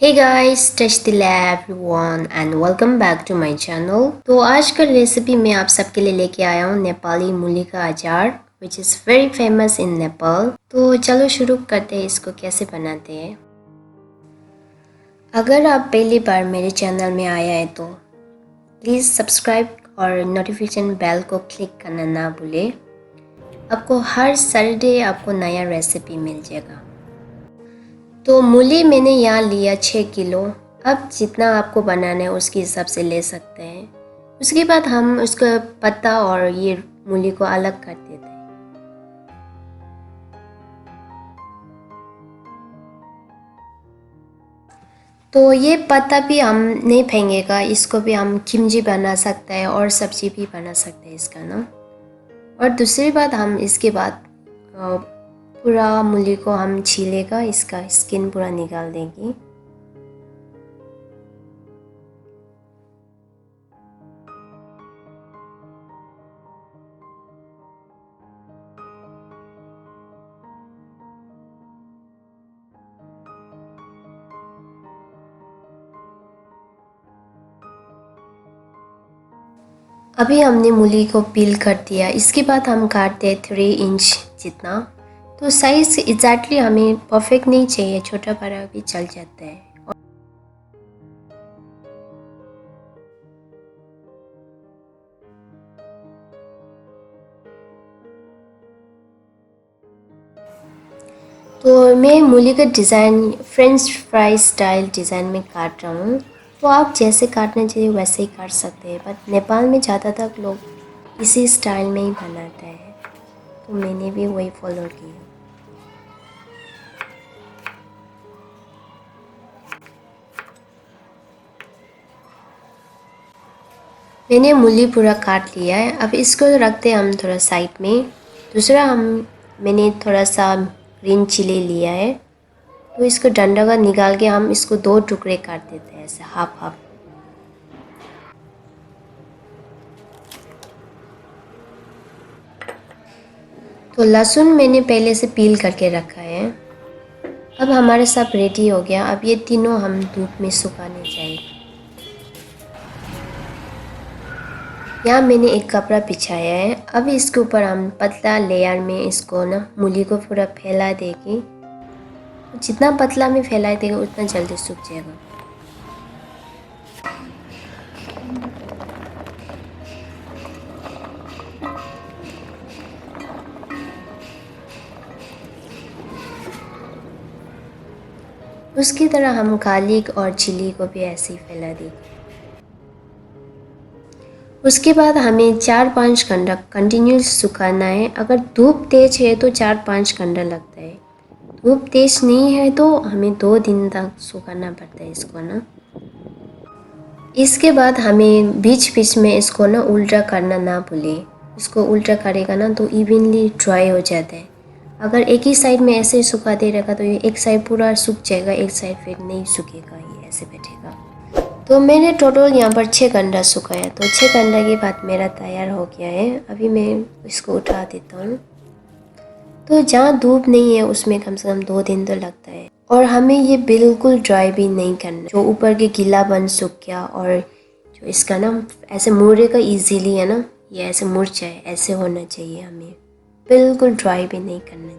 Hey guys, touch the lab everyone and welcome back to my channel. तो आज का recipe मैं आप सबके लिए लेके आया हूँ नेपाली मूली का अचार which is very famous in Nepal. तो चलो शुरू करते हैं इसको कैसे बनाते हैं। अगर आप पहली बार मेरे चैनल में आया है तो प्लीज़ सब्सक्राइब और नोटिफिकेशन बेल को क्लिक करना ना भूलें। आपको हर सैटरडे आपको नया रेसिपी मिल जाएगा। तो मूली मैंने यहाँ लिया 6 किलो। अब जितना आपको बनाना है उसके हिसाब से ले सकते हैं। उसके बाद हम उसका पत्ता और ये मूली को अलग कर देते हैं। तो ये पत्ता भी हम नहीं फेंकेगा, इसको भी हम किमची बना सकते हैं और सब्जी भी बना सकते हैं इसका ना। और दूसरी बात हम इसके बाद पूरा मूली को हम छीलेगा, इसका स्किन पूरा निकाल देंगे। अभी हमने मूली को पील कर दिया। इसके बाद हम काटते हैं 3 इंच जितना। तो साइज़ एग्जैक्टली हमें परफेक्ट नहीं चाहिए, छोटा बड़ा भी चल जाता है। तो मैं मूली का design French fry style design में काट रहा हूँ। तो आप जैसे काटना चाहिए वैसे ही काट सकते हैं, बट नेपाल में ज़्यादातर लोग इसी स्टाइल में ही बनाते हैं, तो मैंने भी वही फॉलो किया। मैंने मूली पूरा काट लिया है। अब इसको रखते हैं हम थोड़ा साइड में। दूसरा मैंने थोड़ा सा ग्रीन चिली लिया है, तो इसको डंडा का निकाल के हम इसको 2 टुकड़े काट देते हैं, ऐसे हाफ हाफ। तो लहसुन मैंने पहले से पील करके रखा है। अब हमारे सब रेडी हो गया। अब ये तीनों हम धूप में सुखाने चाहिए। यहाँ मैंने एक कपड़ा बिछाया है। अब इसके ऊपर हम पतला लेयर में इसको ना मूली को पूरा फैला देंगे। जितना पतला में फैला देगा उतना जल्दी सूख जाएगा। उसकी तरह हम गार्लिक और चिली को भी ऐसे ही फैला देंगे। उसके बाद हमें 4-5 घंटा कंटिन्यूस सुखाना है। अगर धूप तेज है तो 4-5 घंटा लगता है। धूप तेज नहीं है तो हमें 2 दिन तक सुखाना पड़ता है इसको ना। इसके बाद हमें बीच बीच में इसको ना उल्टा करना ना भूलें। इसको उल्टा करेगा ना तो इवनली ड्राई हो जाता है। अगर एक ही साइड में ऐसे सुखा दे रहेगा तो ये एक साइड पूरा सूख जाएगा, एक साइड फिर नहीं सूखेगा, ये ऐसे बैठेगा। तो मैंने टोटल यहाँ पर 6 घंटा सुखाया। तो 6 घंटा के बाद मेरा तैयार हो गया है। अभी मैं इसको उठा देता हूँ। तो जहाँ धूप नहीं है उसमें कम से कम 2 दिन तो लगता है। और हमें ये बिल्कुल ड्राई भी नहीं करना, जो ऊपर के गीलापन सूख गया और जो इसका ना ऐसे मुड़ेगा इजीली है ना, ये ऐसे मुड़ जाए, ऐसे होना चाहिए। हमें बिल्कुल ड्राई भी नहीं करना।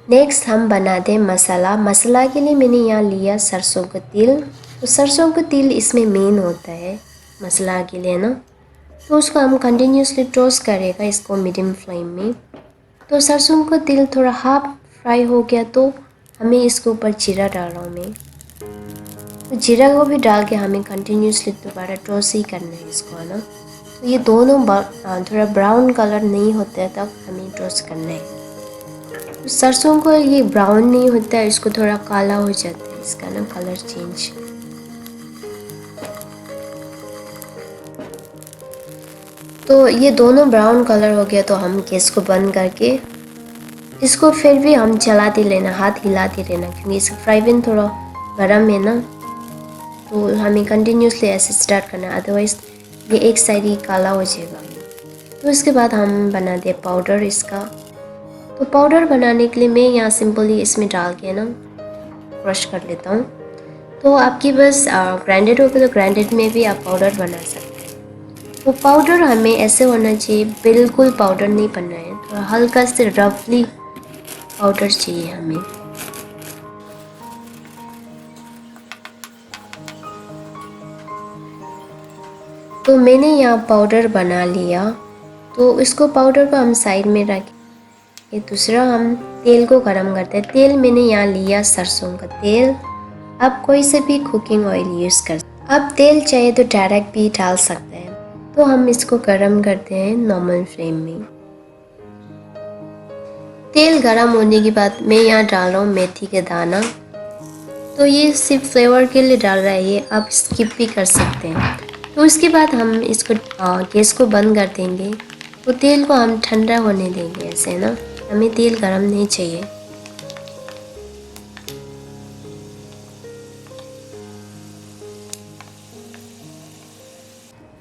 नेक्स्ट हम बनाते हैं मसाला। मसाला के लिए मैंने यहाँ लिया सरसों का तेल। तो सरसों का तेल इसमें मेन होता है मसाला के लिए ना। तो उसको हम कंटिन्यूसली टोस्ट करेगा इसको मीडियम फ्लेम में। तो सरसों का तेल थोड़ा हाफ फ्राई हो गया तो हमें इसके ऊपर जीरा डाल रहा हूँ मैं। तो जीरा को भी डाल के हमें कंटिन्यूसली दोबारा टोस्ट ही करना है इसको है ना। तो ये दोनों थोड़ा ब्राउन कलर नहीं होता तक हमें टोस्ट करना है। तो सरसों को ये ब्राउन नहीं होता है, इसको थोड़ा काला हो जाता है, इसका ना कलर चेंज। तो ये दोनों ब्राउन कलर हो गया तो हम गैस को बंद करके इसको फिर भी हम चलाते रहना, हाथ हिलाते रहना, क्योंकि इसका फ्राई पैन थोड़ा गर्म है ना। तो हमें कंटिन्यूसली ऐसे स्टार्ट करना है, अदरवाइज़ ये एक साइड ही काला हो जाएगा। तो इसके बाद हम बनाते हैं पाउडर इसका। तो पाउडर बनाने के लिए मैं यहाँ सिंपली इसमें डाल के ना क्रश कर लेता हूँ। तो आपकी बस ग्राइंडेड हो गया तो ग्राइंडेड में भी आप पाउडर बना सकते हैं। तो पाउडर हमें ऐसे होना चाहिए, बिल्कुल पाउडर नहीं बनना है, थोड़ा हल्का से रफली पाउडर चाहिए हमें। तो मैंने यहाँ पाउडर बना लिया, तो इसको पाउडर को हम साइड में रखें। दूसरा हम तेल को गरम करते हैं। तेल मैंने यहाँ लिया सरसों का तेल। आप कोई से भी कुकिंग ऑयल यूज़ कर सकते हैं। आप तेल चाहिए तो डायरेक्ट भी डाल सकते हैं। तो हम इसको गरम करते हैं नॉर्मल फ्लेम में। तेल गरम होने के बाद मैं यहाँ डाल रहा हूँ मेथी के दाना। तो ये सिर्फ फ्लेवर के लिए डाल रहा है, ये आप स्किप भी कर सकते हैं। तो उसके बाद हम इसको गैस को बंद कर देंगे। तो तेल को हम ठंडा होने देंगे ऐसे ना, हमें तेल गरम नहीं चाहिए।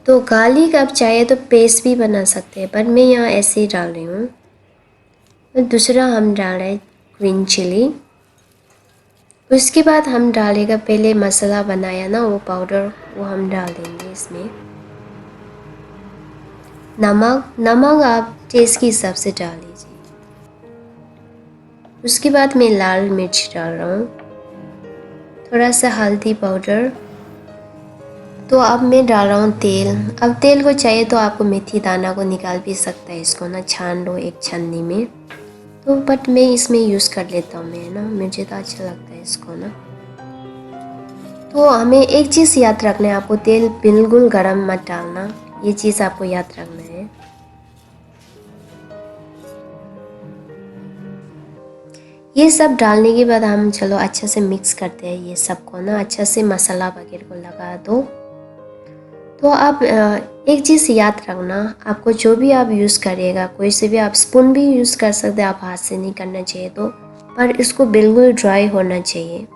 तो गार्लिक आप चाहे तो पेस्ट भी बना सकते हैं, पर मैं यहाँ ऐसे ही डाल रही हूँ। तो दूसरा हम डाल रहे हैं ग्रीन चिली। उसके बाद हम डालेगा पहले मसाला बनाया ना वो पाउडर, वो हम डाल देंगे इसमें। नमक आप टेस्ट के हिसाब से डाल लीजिए। उसके बाद मैं लाल मिर्च डाल रहा हूँ, थोड़ा सा हल्दी पाउडर। तो अब मैं डाल रहा हूँ तेल। अब तेल को चाहिए तो आपको मेथी दाना को निकाल भी सकता है, इसको ना छान लो एक छन्नी में। तो बट मैं इसमें यूज़ कर लेता हूँ, मैं ना, मुझे तो अच्छा लगता है इसको ना। तो हमें एक चीज़ याद रखना है, आपको तेल बिल्कुल गरम मत डालना, ये चीज़ आपको याद रखना है। ये सब डालने के बाद हम चलो अच्छा से मिक्स करते हैं ये सबको ना, अच्छा से मसाला वगैरह को लगा दो। तो आप एक चीज़ याद रखना, आपको जो भी आप यूज़ करिएगा, कोई से भी आप स्पून भी यूज़ कर सकते हैं, आप हाथ से नहीं करना चाहिए तो, पर इसको बिल्कुल ड्राई होना चाहिए।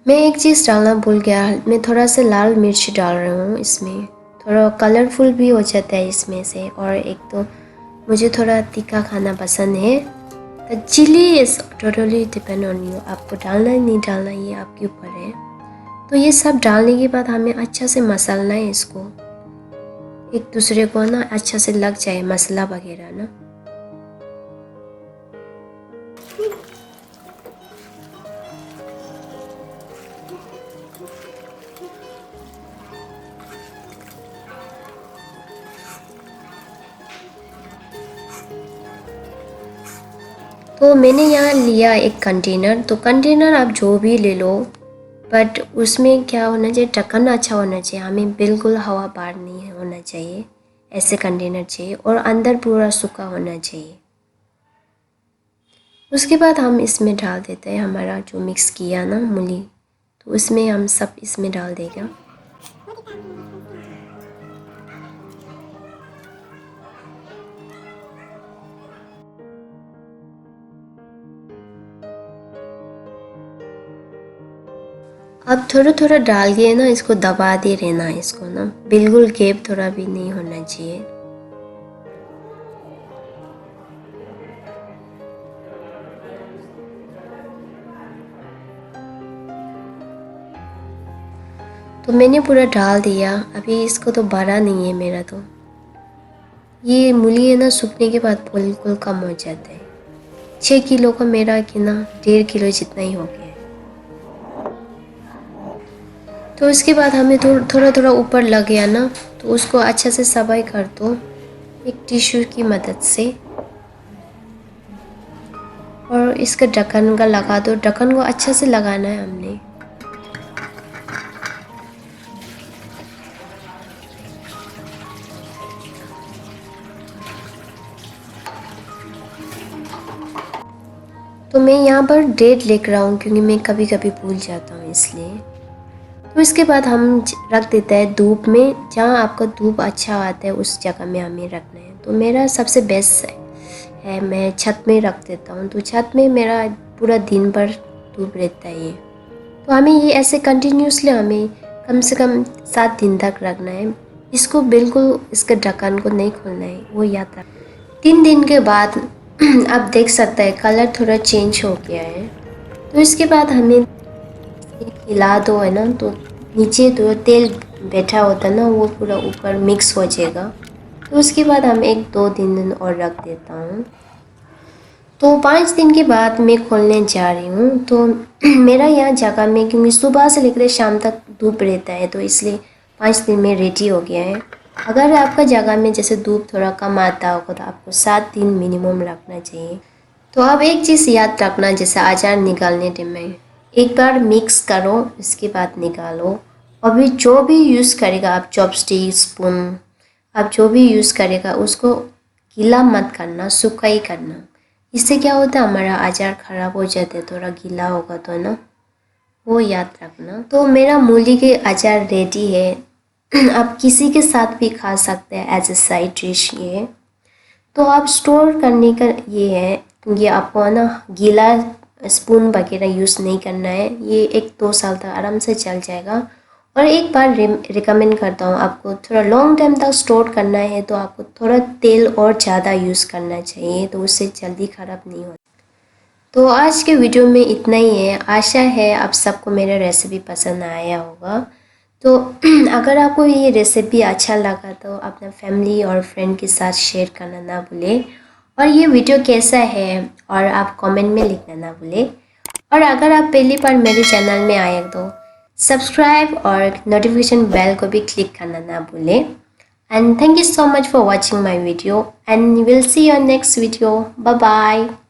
मैं एक चीज़ डालना भूल गया, मैं थोड़ा सा लाल मिर्च डाल रही हूँ इसमें, थोड़ा कलरफुल भी हो जाता है इसमें से। और एक तो मुझे थोड़ा तीखा खाना पसंद है। The chilli is totally depend on you, आपको डालना है नहीं डालना ये आपके ऊपर है। तो ये सब डालने के बाद हमें अच्छा से मसलना है इसको, एक दूसरे को ना अच्छा से लग जाए मसाला वगैरह ना। तो मैंने यहाँ लिया एक कंटेनर। तो कंटेनर आप जो भी ले लो, बट उसमें क्या होना चाहिए, ढक्कन अच्छा होना चाहिए, हमें बिल्कुल हवा बाहर नहीं होना चाहिए, ऐसे कंटेनर चाहिए। और अंदर पूरा सूखा होना चाहिए। उसके बाद हम इसमें डाल देते हैं हमारा जो मिक्स किया ना मूली, तो उसमें हम सब इसमें डाल देगा। अब थोड़ा थोड़ा डाल के ना इसको दबा दे रहना है इसको ना, बिल्कुल गैप थोड़ा भी नहीं होना चाहिए। तो मैंने पूरा डाल दिया, अभी इसको तो भरा नहीं है मेरा। तो ये मूली है ना सूखने के बाद बिल्कुल कम हो जाता है। 6 किलो का मेरा कि ना 1.5 किलो जितना ही हो गया है। तो इसके बाद हमें थोड़ा थोड़ा ऊपर लग गया ना, तो उसको अच्छा से सफाई कर दो एक टिश्यू की मदद से। और इसका ढक्कन का लगा दो, ढक्कन को अच्छा से लगाना है हमने। तो मैं यहाँ पर डेट लिख रहा हूँ क्योंकि मैं कभी कभी भूल जाता हूँ इसलिए। तो इसके बाद हम रख देते हैं धूप में, जहाँ आपका धूप अच्छा आता है उस जगह में हमें रखना है। तो मेरा सबसे बेस्ट है मैं छत में रख देता हूँ, तो छत में मेरा पूरा दिन भर धूप रहता है ये। तो हमें ये ऐसे कंटिन्यूसली हमें कम से कम 7 दिन तक रखना है। इसको बिल्कुल इसके ढक्कन को नहीं खोलना है, वो याद रख। 3 दिन के बाद आप देख सकते हैं कलर थोड़ा चेंज हो गया है। तो इसके बाद हमें हिला दो है ना, तो नीचे जो तेल बैठा होता है ना वो पूरा ऊपर मिक्स हो जाएगा। तो उसके बाद हम 1-2 दिन और रख देता हूँ। तो 5 दिन के बाद मैं खोलने जा रही हूँ। तो मेरा यहाँ जगह में क्योंकि सुबह से लेकर शाम तक धूप रहता है, तो इसलिए 5 दिन में रेडी हो गया है। अगर आपका जगह में जैसे धूप थोड़ा कम आता होगा तो आपको 7 दिन मिनिमम रखना चाहिए। तो अब एक चीज़ याद रखना, जैसे अचार निकालने टाइम में एक बार मिक्स करो, इसके बाद निकालो। अभी जो भी यूज़ करेगा आप, चॉपस्टिक, स्पून, आप जो भी यूज़ करेगा उसको गीला मत करना, सूखा ही करना। इससे क्या होता है हमारा अचार ख़राब हो जाता है, थोड़ा गीला होगा तो ना, वो याद रखना। तो मेरा मूली के अचार रेडी है। आप किसी के साथ भी खा सकते हैं एज ए साइड डिश ये। तो आप स्टोर करने का ये है, ये आपको है ना गीला स्पून वगैरह यूज़ नहीं करना है। ये 1-2 साल तक आराम से चल जाएगा। और एक बार रिकमेंड करता हूँ, आपको थोड़ा लॉन्ग टाइम तक स्टोर करना है तो आपको थोड़ा तेल और ज़्यादा यूज़ करना चाहिए, तो उससे जल्दी ख़राब नहीं होता। तो आज के वीडियो में इतना ही है। आशा है आप सबको मेरा रेसिपी पसंद आया होगा। तो अगर आपको ये रेसिपी अच्छा लगा तो अपना फैमिली और फ्रेंड के साथ शेयर करना ना भूलें। और ये वीडियो कैसा है और आप कमेंट में लिखना ना भूलें। और अगर आप पहली बार मेरे चैनल में आए तो सब्सक्राइब और नोटिफिकेशन बेल को भी क्लिक करना ना भूलें। And thank you so much for watching my video and we'll see you on next video. Bye bye.